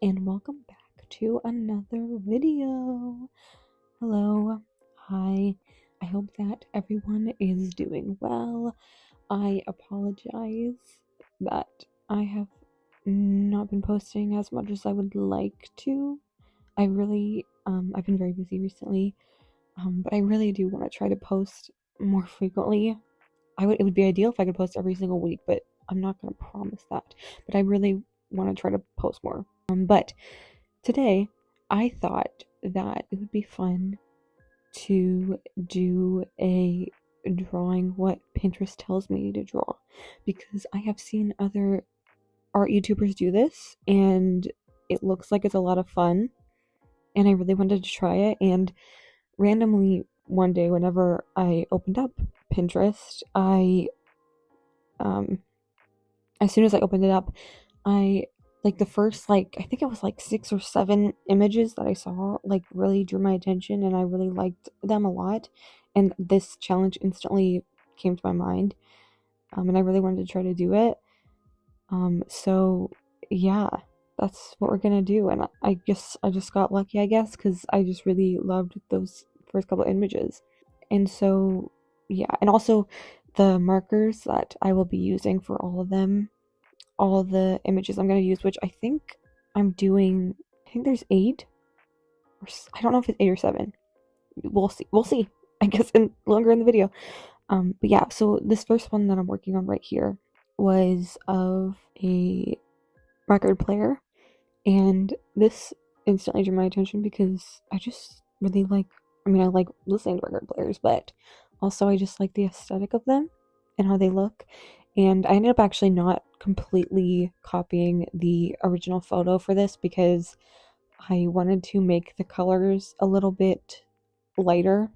and welcome back to another video. Hello, hi. I hope that everyone is doing well. I apologize that I have not been posting as much as I would like to. I've been very busy recently, but I really do want to try to post more frequently. It would be ideal if I could post every single week, but I'm not going to promise that. But I really want to try to post more. But today, I thought that it would be fun to do a drawing what Pinterest tells me to draw, because I have seen other art YouTubers do this and it looks like it's a lot of fun, and I really wanted to try it. And randomly one day, whenever I opened up Pinterest, as soon as I opened it up, I the first, I think it was 6 or 7 images that I saw really drew my attention, and I really liked them a lot, and this challenge instantly came to my mind, and I really wanted to try to do it. So yeah, that's what we're gonna do. And I guess I just got lucky, I guess, because I just really loved those first couple images. And so yeah, and also the markers that I will be using for all of them, all the images I'm going to use, which I think there's 8, or I don't know if it's 8 or 7. We'll see, I guess, longer in the video. But yeah, so this first one that I'm working on right here was of a record player, and this instantly drew my attention because I just really I like listening to record players, but also I just like the aesthetic of them and how they look. And I ended up actually not completely copying the original photo for this because I wanted to make the colors a little bit lighter,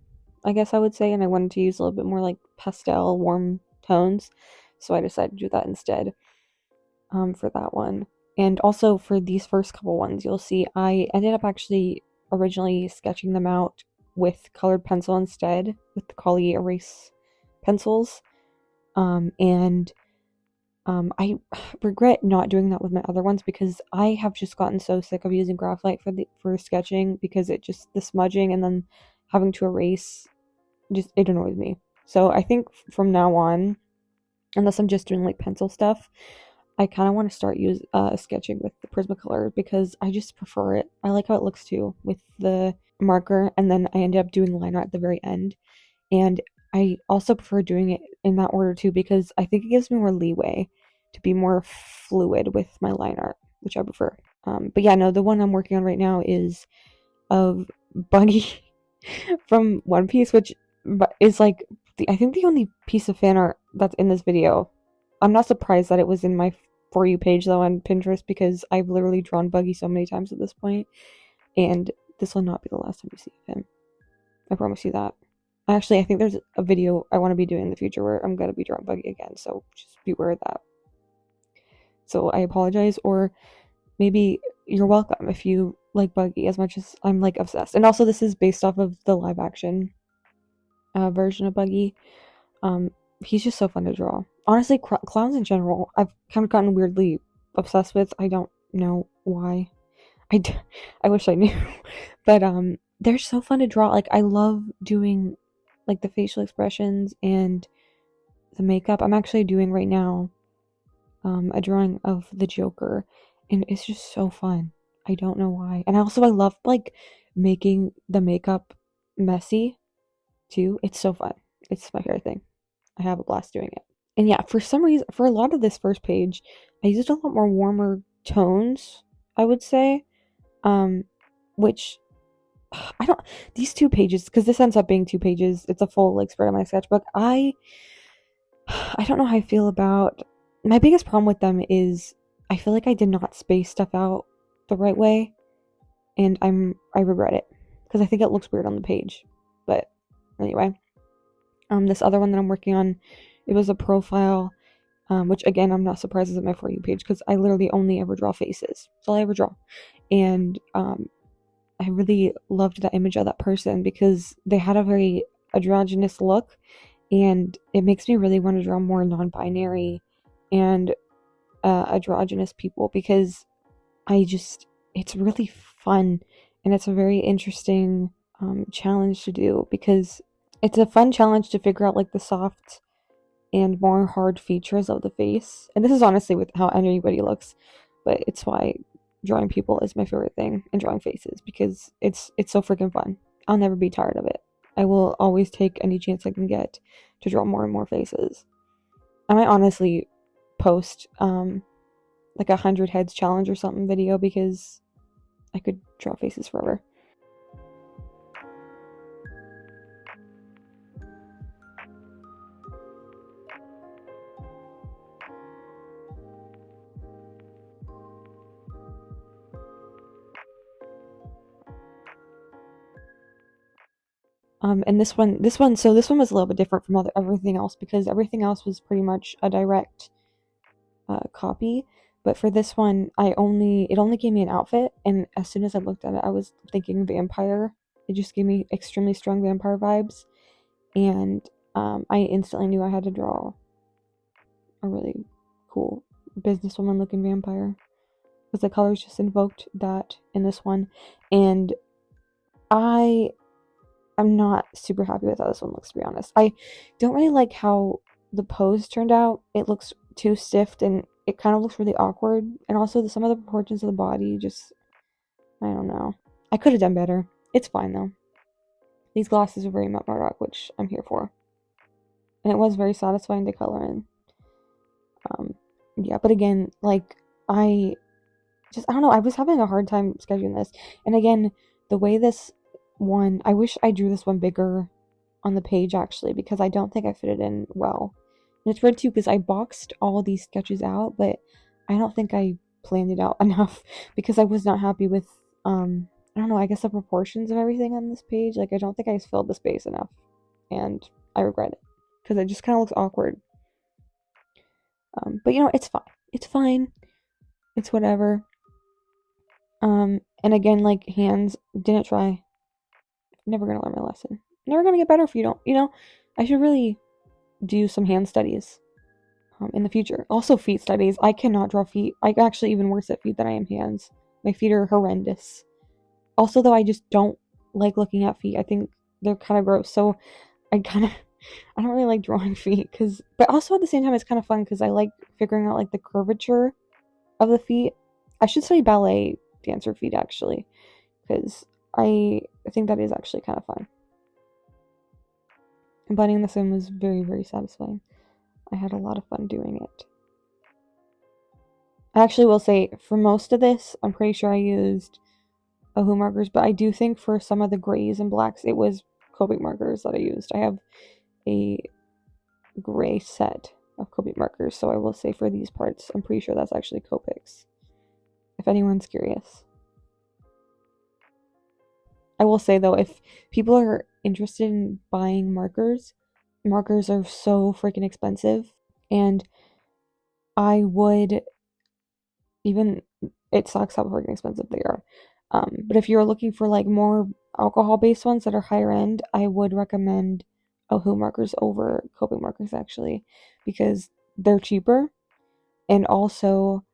I guess I would say, and I wanted to use a little bit more pastel, warm tones. So I decided to do that instead for that one. And also for these first couple ones, you'll see I ended up actually originally sketching them out with colored pencil instead, with the Collie erase pencils. I regret not doing that with my other ones because I have just gotten so sick of using graphite for sketching, because the smudging and then having to erase, it annoys me. So I think from now on, unless I'm just doing pencil stuff, I kind of want to start sketching with the Prismacolor, because I just prefer it. I like how it looks too with the marker, and then I ended up doing line art at the very end. And I also prefer doing it in that order too, because I think it gives me more leeway to be more fluid with my line art, which I prefer. But yeah, no, the one I'm working on right now is of Buggy from One Piece, which is I think the only piece of fan art that's in this video. I'm not surprised that it was in my For You page though on Pinterest, because I've literally drawn Buggy so many times at this point, and this will not be the last time you see him. I promise you that. Actually, I think there's a video I want to be doing in the future where I'm going to be drawing Buggy again, so just beware of that. So I apologize, or maybe you're welcome if you like Buggy as much as I'm obsessed. And also, this is based off of the live action version of Buggy. He's just so fun to draw. Honestly, clowns in general, I've kind of gotten weirdly obsessed with. I don't know why. I wish I knew. But they're so fun to draw. I love doing the facial expressions and the makeup. I'm actually doing right now a drawing of the Joker, and it's just so fun. I don't know why. And also I love making the makeup messy too. It's so fun. It's my favorite thing. I have a blast doing it. And yeah, for some reason, for a lot of this first page, I used a lot more warmer tones, I would say. Which these 2 pages, because this ends up being 2 pages, it's a full spread of my sketchbook. I don't know how I feel about, my biggest problem with them is I feel like I did not space stuff out the right way, and I regret it because I think it looks weird on the page. But anyway, this other one that I'm working on, it was a profile, which again, I'm not surprised is at my For You page, because I literally only ever draw faces. That's all I ever draw. And I really loved that image of that person because they had a very androgynous look, and it makes me really want to draw more non-binary and androgynous people, because it's really fun, and it's a very interesting challenge to do because it's a fun challenge to figure out like the soft and more hard features of the face. And this is honestly with how anybody looks, but it's why drawing people is my favorite thing and drawing faces because it's so freaking fun. I'll never be tired of it. I will always take any chance I can get to draw more and more faces. I might honestly post like 100 heads challenge or something video because I could draw faces forever. And this one was a little bit different from everything else because everything else was pretty much a direct copy. But for this one, it only gave me an outfit, and as soon as I looked at it, I was thinking vampire. It just gave me extremely strong vampire vibes, and I instantly knew I had to draw a really cool businesswoman looking vampire because the colors just invoked that in this one, and I I'm not super happy with how this one looks, to be honest. I don't really like how the pose turned out. It looks too stiff and it kind of looks really awkward. And also, some of the proportions of the body just, I don't know. I could have done better. It's fine though. These glasses are very Matte Murdock, which I'm here for. And it was very satisfying to color in. Yeah, but again, like, I don't know, I was having a hard time scheduling this. And again, the way this one, I wish I drew this one bigger on the page actually because I don't think I fit it in well. And it's weird too because I boxed all these sketches out, but I don't think I planned it out enough because I was not happy with I don't know, I guess the proportions of everything on this page. Like I don't think I filled the space enough and I regret it because it just kind of looks awkward. But it's fine. It's fine. It's whatever. And again, like hands, didn't try. Never gonna learn my lesson. Never gonna get better if you don't. I should really do some hand studies in the future. Also, feet studies. I cannot draw feet. I'm actually even worse at feet than I am hands. My feet are horrendous. Also, though, I just don't like looking at feet. I think they're kind of gross. So I I don't really like drawing feet but also at the same time, it's kind of fun because I like figuring out like the curvature of the feet. I should study ballet dancer feet actually because I think that is actually kind of fun. And blending this in was very, very satisfying. I had a lot of fun doing it. I actually will say, for most of this, I'm pretty sure I used Ohu markers, but I do think for some of the grays and blacks, it was Copic markers that I used. I have a gray set of Copic markers, so I will say for these parts, I'm pretty sure that's actually Copics, if anyone's curious. I will say though, if people are interested in buying markers are so freaking expensive, and I would even it sucks how freaking expensive they are. But if you're looking for like more alcohol-based ones that are higher end, I would recommend Ohu markers over Copic markers actually, because they're cheaper, and also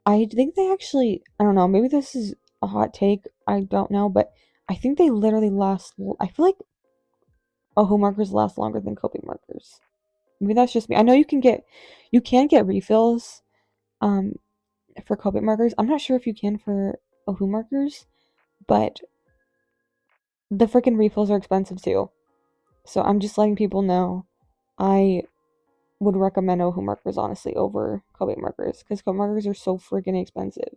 I think they actually, I don't know, maybe this is a hot take, I don't know, but I think they literally last. I feel like Ohu markers last longer than Copic markers. Maybe that's just me. I know you can get refills for Copic markers. I'm not sure if you can for Ohu markers, but the freaking refills are expensive too. So I'm just letting people know I would recommend Ohu markers honestly over Copic markers because Copic markers are so freaking expensive.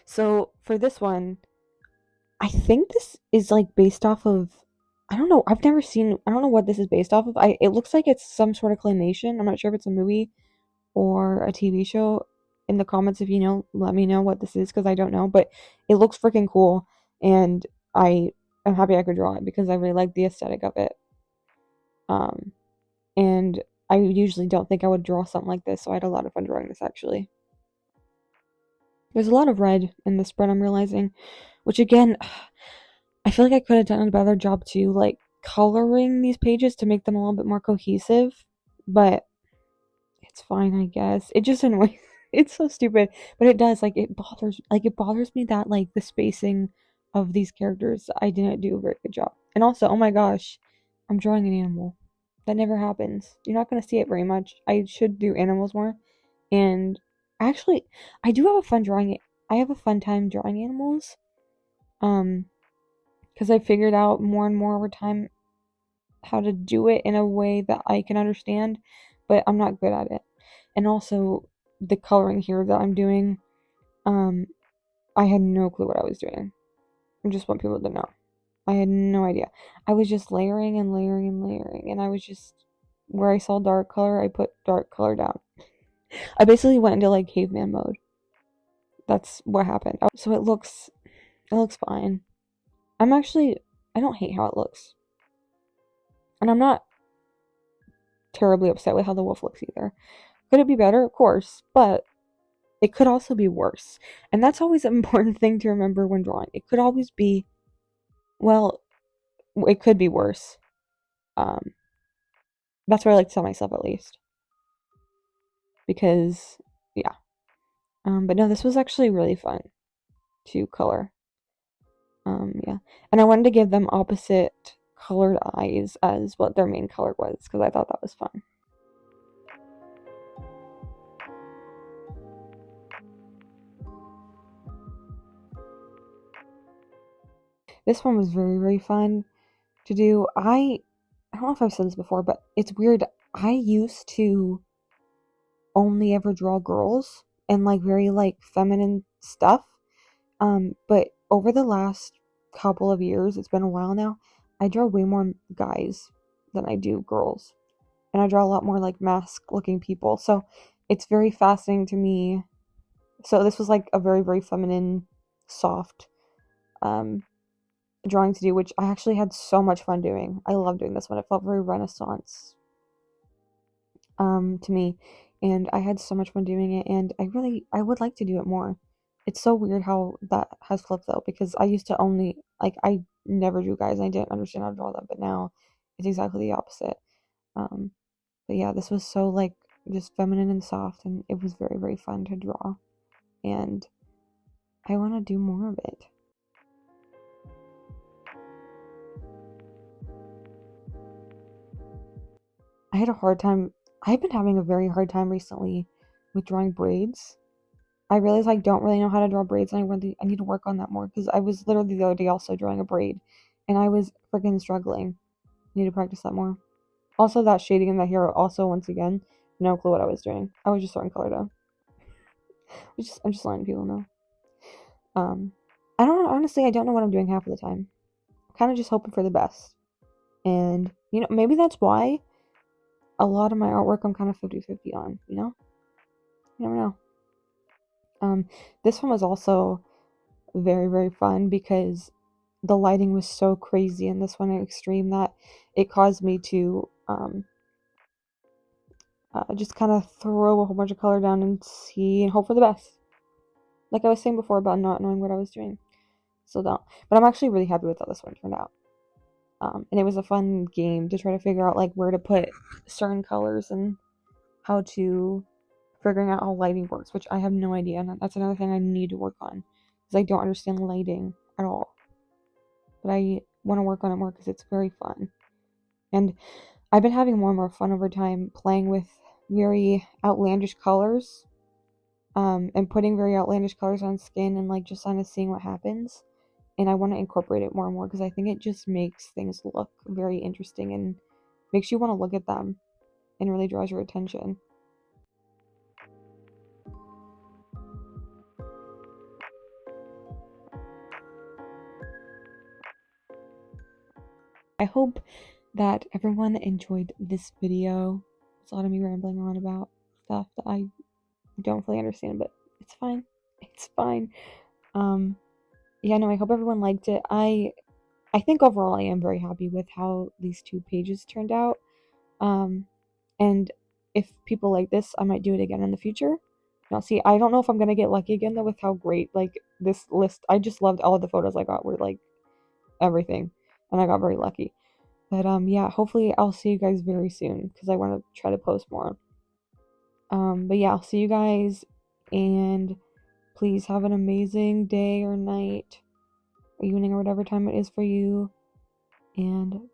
So for this one, I think this is like based off of, I don't know. I don't know what this is based off of. It looks like it's some sort of claymation. I'm not sure if it's a movie or a TV show. In the comments, if you know, let me know what this is because I don't know. But it looks freaking cool, and I I'm happy I could draw it because I really like the aesthetic of it. And I usually don't think I would draw something like this, so I had a lot of fun drawing this actually. There's a lot of red in this spread, I'm realizing, which again, I feel like I could have done a better job too, like coloring these pages to make them a little bit more cohesive, but it's fine, I guess. It just annoys. It's so stupid, but it does, like, it bothers me that, like, the spacing of these characters, I didn't do a very good job. And also, oh my gosh, I'm drawing an animal. That never happens. You're not gonna see it very much. I should do animals more. And actually, I do have a fun drawing it. I have a fun time drawing animals. Because I figured out more and more over time how to do it in a way that I can understand, but I'm not good at it. And also, the coloring here that I'm doing, I had no clue what I was doing. I just want people to know. I had no idea. I was just layering and layering and layering, and I was just, where I saw dark color, I put dark color down. I basically went into like caveman mode. That's what happened. So it looks fine. I don't hate how it looks. And I'm not terribly upset with how the wolf looks either. Could it be better? Of course, but it could also be worse. And that's always an important thing to remember when drawing. It could always be, well, it could be worse. That's what I like to tell myself at least. Because, yeah. But no, this was actually really fun to color. Yeah. And I wanted to give them opposite colored eyes as what their main color was, because I thought that was fun. This one was very, very fun to do. I don't know if I've said this before, but it's weird. I used to only ever draw girls and like very like feminine stuff. But over the last couple of years, it's been a while now, I draw way more guys than I do girls. And I draw a lot more like mask looking people. So it's very fascinating to me. So this was like a very, very feminine, soft drawing to do, which I actually had so much fun doing. I love doing this one. It felt very Renaissance to me, and I had so much fun doing it, and I would like to do it more. It's so weird how that has flipped though, because I used to only, like, I never drew guys and I didn't understand how to draw them, but now it's exactly the opposite. But yeah, this was so like just feminine and soft, and it was very, very fun to draw, and I want to do more of it. I had a hard time. I've been having a very hard time recently with drawing braids. I realize I don't really know how to draw braids, and I need to work on that more, because I was literally the other day also drawing a braid, and I was freaking struggling. I need to practice that more. Also, that shading in that hair, also, once again, no clue what I was doing. I was just throwing color down. I'm just letting people know. I don't know, honestly, I don't know what I'm doing half of the time. I'm kind of just hoping for the best. And, maybe that's why a lot of my artwork I'm kind of 50-50 on, You never know. This one was also very, very fun because the lighting was so crazy in this one at extreme that it caused me to just kind of throw a whole bunch of color down and see and hope for the best. Like I was saying before about not knowing what I was doing. So don't. But I'm actually really happy with how this one turned out. And it was a fun game to try to figure out like where to put certain colors and how to figuring out how lighting works, which I have no idea, and that's another thing I need to work on, because I don't understand lighting at all. But I want to work on it more because it's very fun. And I've been having more and more fun over time playing with very outlandish colors, and putting very outlandish colors on skin and like just kind of seeing what happens. And I want to incorporate it more and more because I think it just makes things look very interesting and makes you want to look at them and really draws your attention. I hope that everyone enjoyed this video. It's a lot of me rambling on about stuff that I don't fully understand, but it's fine. It's fine. Yeah, no, I hope everyone liked it. I I think overall I am very happy with how these 2 pages turned out. Um, and if people like this, I might do it again in the future. Now, see, I don't know if I'm gonna get lucky again though with how great like this list. I just loved all the photos I got were like everything, and I got very lucky. But yeah, hopefully I'll see you guys very soon because I want to try to post more. But yeah, I'll see you guys, and please have an amazing day or night or evening or whatever time it is for you. And